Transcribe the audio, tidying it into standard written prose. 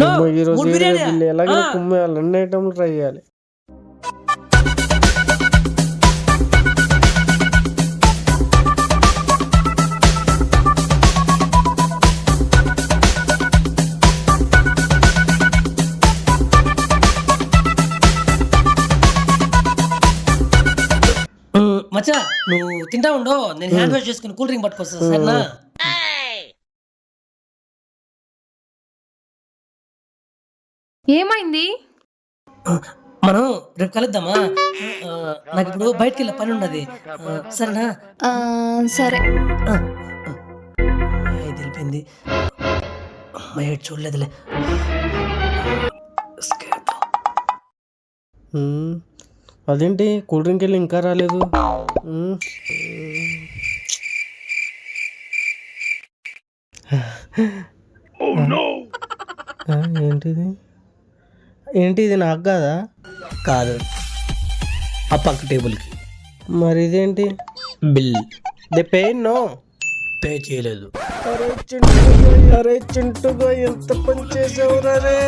No ఈ రోజు 3 biryani bill ఎలాగైనా కుమ్మేయాలి, అన్ని ఐటమ్లు ట్రై చేయాలి. మచ్చా నువ్వు తింటా ఉండో, నేను హ్యాండ్ వాష్ చేసుకుని కూల్ డ్రింక్ పట్టుకొస్తా సరేనా? ఏమైంది? మనం రేపు కలుద్దామా? నాకు ఇప్పుడు బయటికి వెళ్ళే పని ఉన్నది, సరేనా? సరే. ఇది తెలిపింది, అమ్మాయి చూడలేదులే. అదేంటి కూల్ డ్రింక్ వెళ్ళి ఇంకా రాలేదు? ఏంటిది ఏంటి ఇది నాకు కాదా? కాదు, ఆ పక్క టేబుల్కి. మరి ఇదేంటి? బిల్ దే పే నో పే చేయలేదు. అరే చింటుగా ఎంత పని చేసావురా రే.